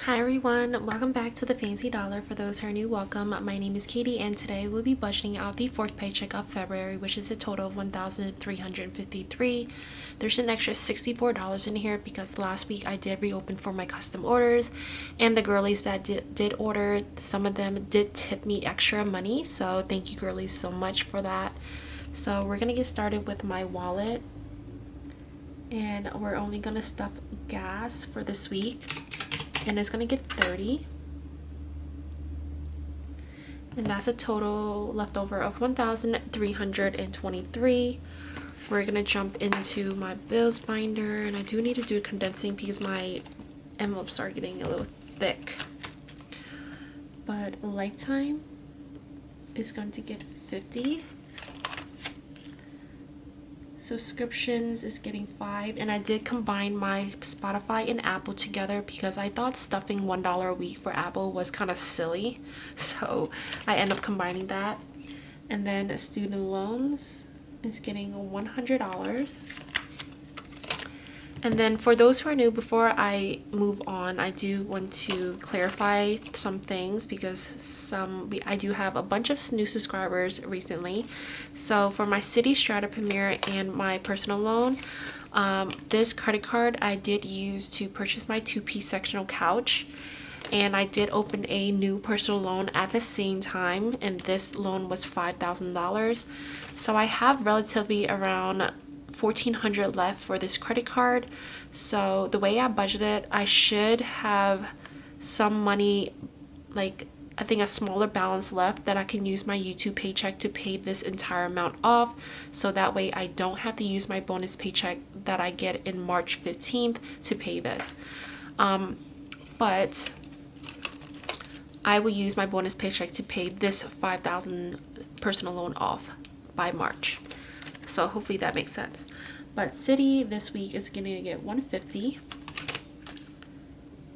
Hi everyone, welcome back to the Fancy Dollar. For those who are new, welcome. My name is Katie and today we'll be budgeting out the fourth paycheck of February, which is a total of $1,353. There's an extra $64 in here because last week I did reopen for my custom orders, and the girlies that did order, some of them did tip me extra money, so thank you girlies so much for that. So we're gonna get started with my wallet, and we're only gonna stuff gas for this week, and it's gonna get 30, and that's a total leftover of 1,323. We're gonna jump into my bills binder, and I do need to do condensing because my envelopes are getting a little thick. But lifetime is going to get 50. Subscriptions is getting 5, and I did combine my Spotify and Apple together because I thought stuffing $1 a week for Apple was kind of silly, so I end up combining that. And then student loans is getting $100. And then for those who are new, before I move on, I do want to clarify some things because I do have a bunch of new subscribers recently. So for my City Strata Premier and my personal loan, this credit card I did use to purchase my 2-piece sectional couch, and I did open a new personal loan at the same time, and this loan was $5,000. So I have relatively around $1,400 left for this credit card. So the way I budgeted, I should have some money, like I think a smaller balance left that I can use my YouTube paycheck to pay this entire amount off, so that way I don't have to use my bonus paycheck that I get in March 15th to pay this. But I will use my bonus paycheck to pay this $5,000 personal loan off by March. So hopefully that makes sense. But City this week is going to get $150.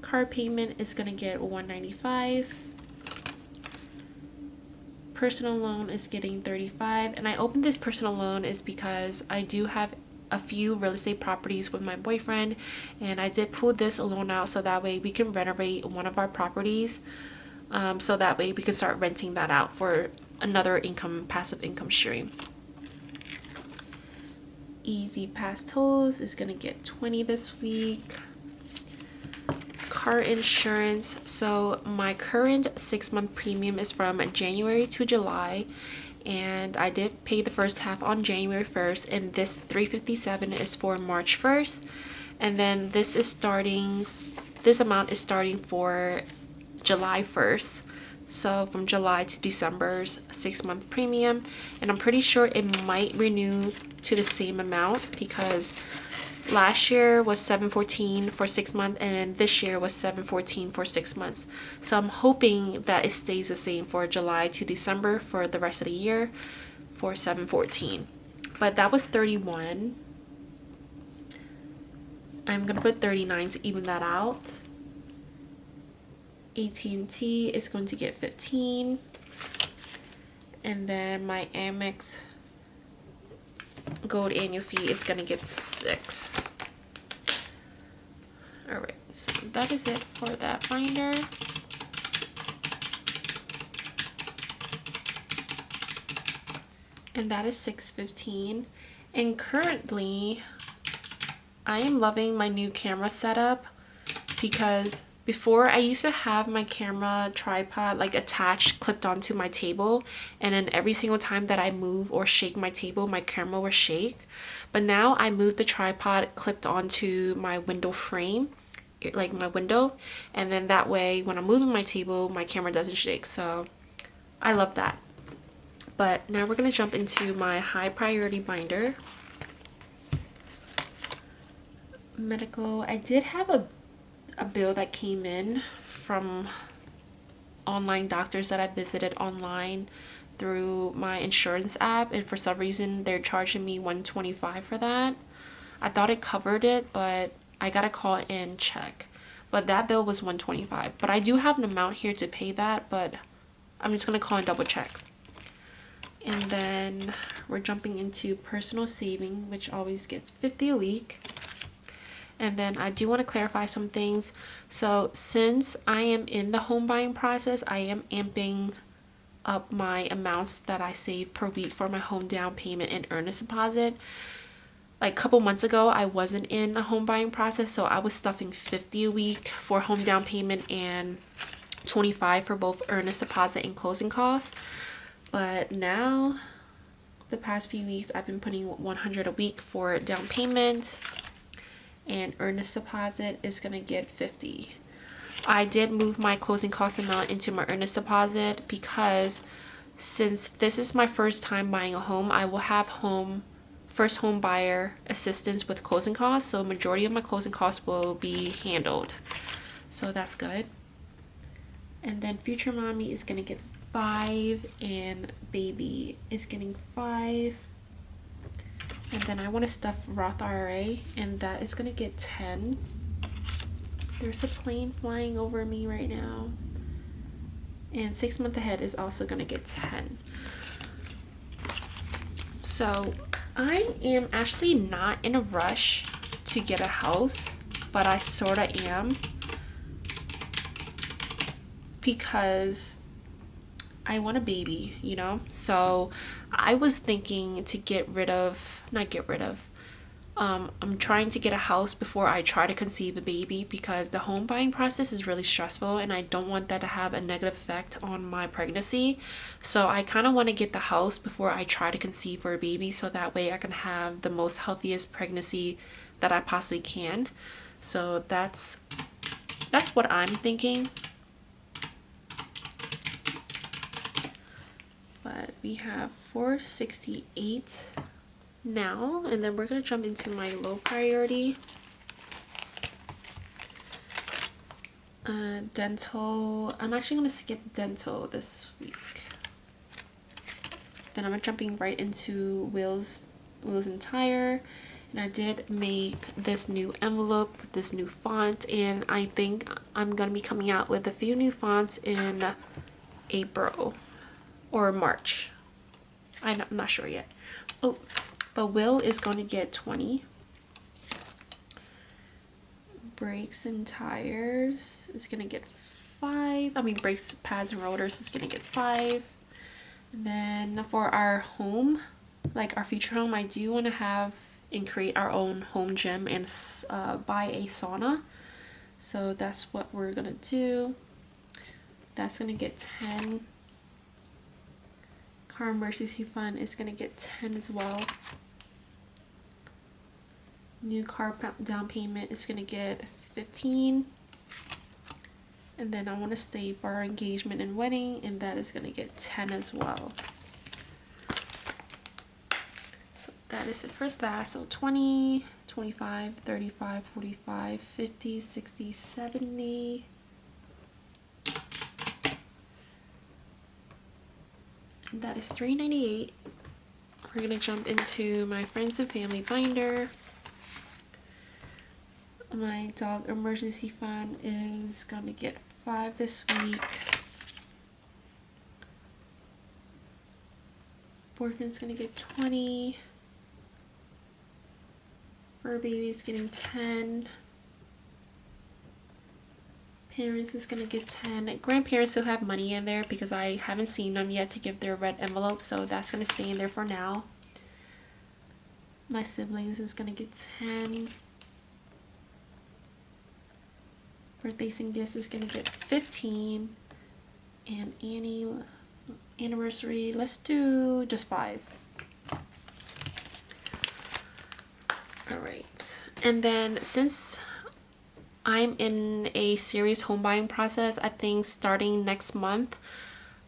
Card payment is going to get $195. Personal loan is getting $35. And I opened this personal loan is because I do have a few real estate properties with my boyfriend, and I did pull this loan out so that way we can renovate one of our properties, so that way we can start renting that out for another passive income stream. Easy Pass tolls is gonna get 20 this week. Car insurance, so my current 6-month premium is from January to July, and I did pay the first half on January 1st, and this $357 is for March 1st, and then this amount is starting for July 1st. So from July to December's 6-month premium, and I'm pretty sure it might renew to the same amount because last year was $714 for 6 months, and then this year was $714 for 6 months. So I'm hoping that it stays the same for July to December for the rest of the year for $714. But that was $31. I'm gonna put $39 to even that out. AT&T is going to get $15, and then my Amex Gold annual fee is going to get $6. Alright, so that is it for that binder. And that is $6.15. And currently I am loving my new camera setup because before I used to have my camera tripod like attached, clipped onto my table, and then every single time that I move or shake my table, my camera will shake. But now I moved the tripod clipped onto my window frame, like my window, and then that way when I'm moving my table, my camera doesn't shake. So I love that. But now we're gonna jump into my high priority binder. Medical, I did have a bill that came in from online doctors that I visited online through my insurance app, and for some reason they're charging me $125 for that. I thought it covered it, but I gotta call and check. But that bill was $125. But I do have an amount here to pay that, but I'm just gonna call and double check. And then we're jumping into personal saving, which always gets $50 a week. And then I do want to clarify some things. So since I am in the home buying process, I am amping up my amounts that I save per week for my home down payment and earnest deposit. Like a couple months ago, I wasn't in a home buying process, so I was stuffing $50 a week for home down payment and $25 for both earnest deposit and closing costs. But now, the past few weeks, I've been putting $100 a week for down payment, and earnest deposit is gonna get $50. I did move my closing cost amount into my earnest deposit because since this is my first time buying a home, I will have first home buyer assistance with closing costs, so majority of my closing costs will be handled, so that's good. And then future mommy is gonna get 5 and baby is getting 5. And then I want to stuff Roth IRA, and that is gonna get 10. There's a plane flying over me right now. And 6 month ahead is also gonna get 10. So I am actually not in a rush to get a house, but I sorta am, because I want a baby, you know? So I was thinking to I'm trying to get a house before I try to conceive a baby, because the home buying process is really stressful and I don't want that to have a negative effect on my pregnancy. So I kind of want to get the house before I try to conceive for a baby, so that way I can have the most healthiest pregnancy that I possibly can. So that's what I'm thinking. But we have 468 now, and then we're gonna jump into my low priority. Dental. I'm actually gonna skip dental this week. Then I'm jumping right into wheels and tire. And I did make this new envelope with this new font, and I think I'm gonna be coming out with a few new fonts in April or March. I'm not sure yet. Oh, but Will is going to get 20. Brakes and tires is going to get 5. I mean, brakes, pads, and rotors is going to get 5. And then for our home, like our future home, I do want to have and create our own home gym and buy a sauna. So that's what we're going to do. That's going to get 10. Car emergency fund is going to get 10 as well. New car down payment is going to get 15. And then I want to save for our engagement and wedding, and that is going to get 10 as well. So that is it for that. So 20, 25, 35, 45, 50, 60, 70. That is $398. We're gonna jump into my friends and family binder. My dog emergency fund is gonna get 5 this week. Orphan's gonna get 20. Fur baby's getting 10. Parents is gonna get 10. Grandparents still have money in there because I haven't seen them yet to give their red envelope, so that's gonna stay in there for now. My siblings is gonna get 10. Birthdays and gifts is gonna get 15. And anniversary, let's do just 5. Alright, and then since I'm in a serious home buying process, I think starting next month,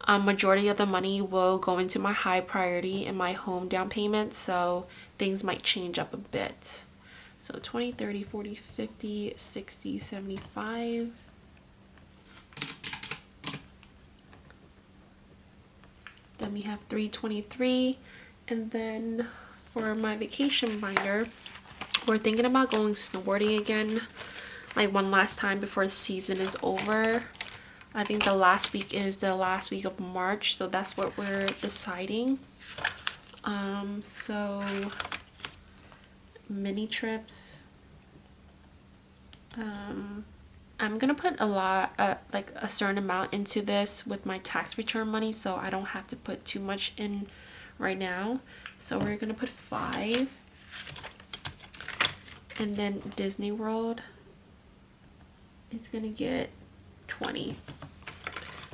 majority of the money will go into my high priority and my home down payment, so things might change up a bit. So 20, 30, 40, 50, 60, 75. Then we have 323. And then for my vacation binder, we're thinking about going snowboarding again, like one last time before the season is over. I think the last week is the last week of March, so that's what we're deciding. So mini trips, I'm gonna put a lot, like a certain amount into this with my tax return money, so I don't have to put too much in right now. So we're gonna put 5. And then Disney World is gonna get 20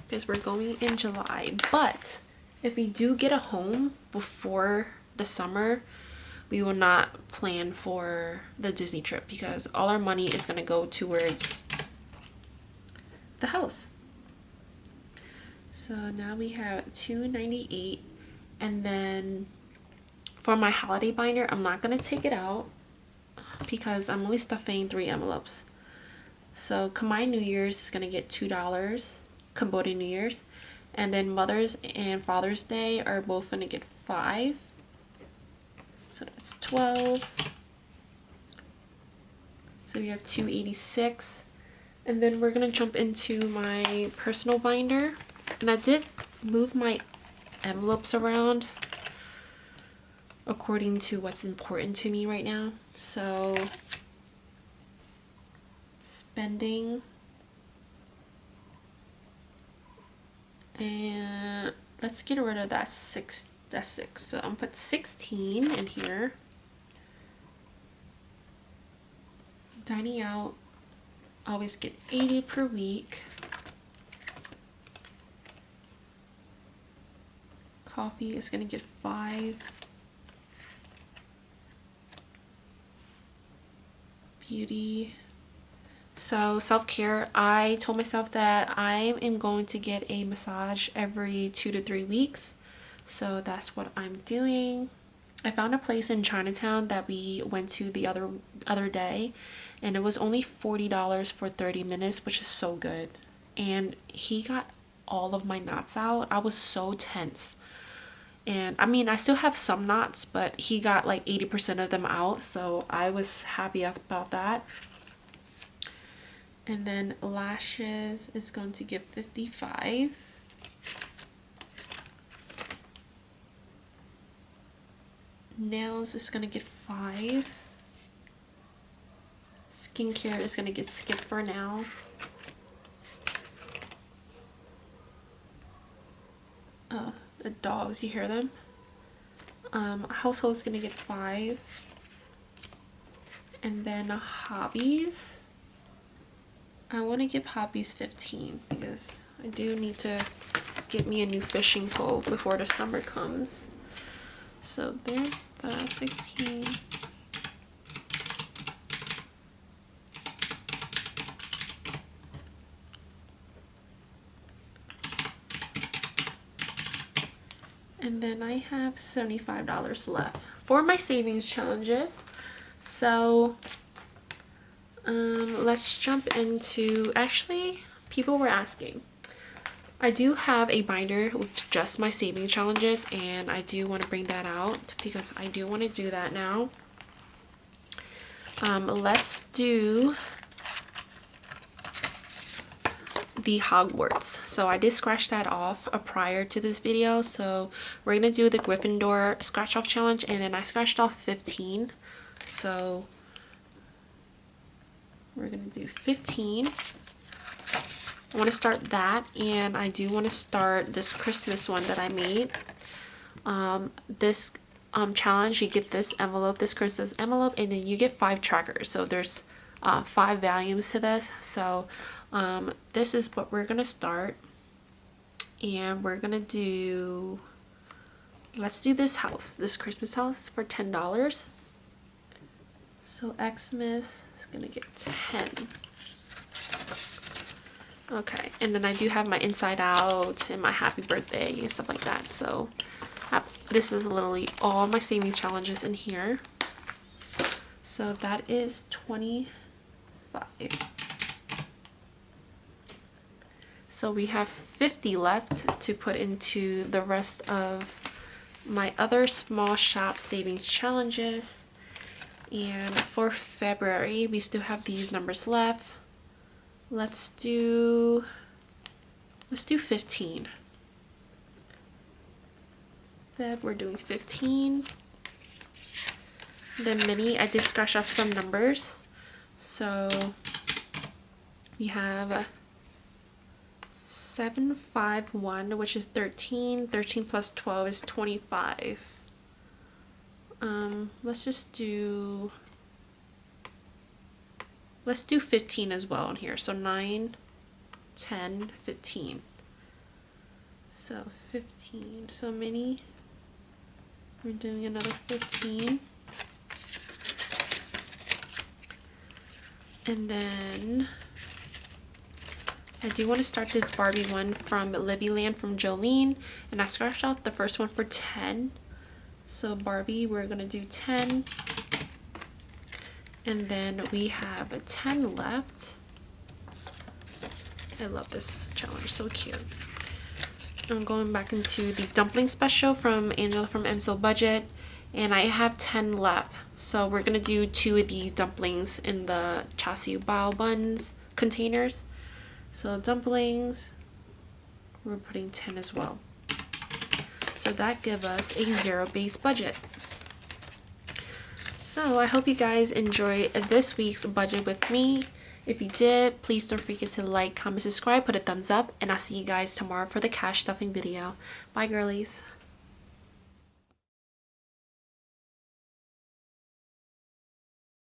because we're going in July. But if we do get a home before the summer, we will not plan for the Disney trip because all our money is gonna go towards the house. So now we have $298, and then for my holiday binder, I'm not gonna take it out because I'm only stuffing 3 envelopes. So Khmer New Year's is gonna get $2, Cambodian New Year's, and then Mother's and Father's Day are both gonna get 5. So that's 12. So we have 286. And then we're gonna jump into my personal binder. And I did move my envelopes around according to what's important to me right now. So spending, and let's get rid of that 6. That's 6. So I'm gonna put 16 in here. Dining out, always get 80 per week. Coffee is gonna get 5. Beauty. So self-care, I told myself that I am going to get a massage every 2 to 3 weeks. So that's what I'm doing. I found a place in Chinatown that we went to the other day, and it was only $40 for 30 minutes, which is so good. And he got all of my knots out. I was so tense. And I mean, I still have some knots, but he got like 80% of them out, so I was happy about that. And then lashes is going to give 55. Nails is gonna get 5. Skincare is gonna get skipped for now. Oh, the dogs, you hear them? Household is gonna get 5. And then hobbies, I want to give hobbies 15 because I do need to get me a new fishing pole before the summer comes. So there's 16. And then I have $75 left for my savings challenges. So let's jump into, actually, people were asking. I do have a binder with just my saving challenges, and I do want to bring that out because I do want to do that now. Let's do the Hogwarts. So I did scratch that off prior to this video, so we're gonna do the Gryffindor scratch off challenge, and then I scratched off 15, so we're gonna do 15. I want to start that, and I do want to start this Christmas one that I made. This challenge, you get this envelope, this Christmas envelope, and then you get 5 trackers. So there's 5 volumes to this. So this is what we're gonna start, and we're gonna do, let's do this house, this Christmas house for $10. So Xmas is gonna get 10. Okay, and then I do have my inside out and my happy birthday and stuff like that. So this is literally all my saving challenges in here. So that is 25. So we have 50 left to put into the rest of my other small shop savings challenges. And for February, we still have these numbers left. Let's do 15. Feb, we're doing 15. Then mini, I did scratch off some numbers. So We have 751, which is 13. 13 plus 12 is 25. Let's do 15 as well in here. So 9, 10, 15. So 15. So mini, we're doing another 15. And then I do want to start this Barbie one from LIVVYLAND from Jolene, and I scratched out the first one for 10. So Barbie, we're gonna do 10, and then we have a 10 left. I love this challenge, so cute. I'm going back into the dumpling special from Angela from MSO Budget, and I have 10 left. So we're gonna do 2 of these dumplings in the chassis bao buns containers. So dumplings, we're putting 10 as well. So that gives us a zero-based budget. So I hope you guys enjoyed this week's budget with me. If you did, please don't forget to like, comment, subscribe, put a thumbs up, and I'll see you guys tomorrow for the cash stuffing video. Bye, girlies.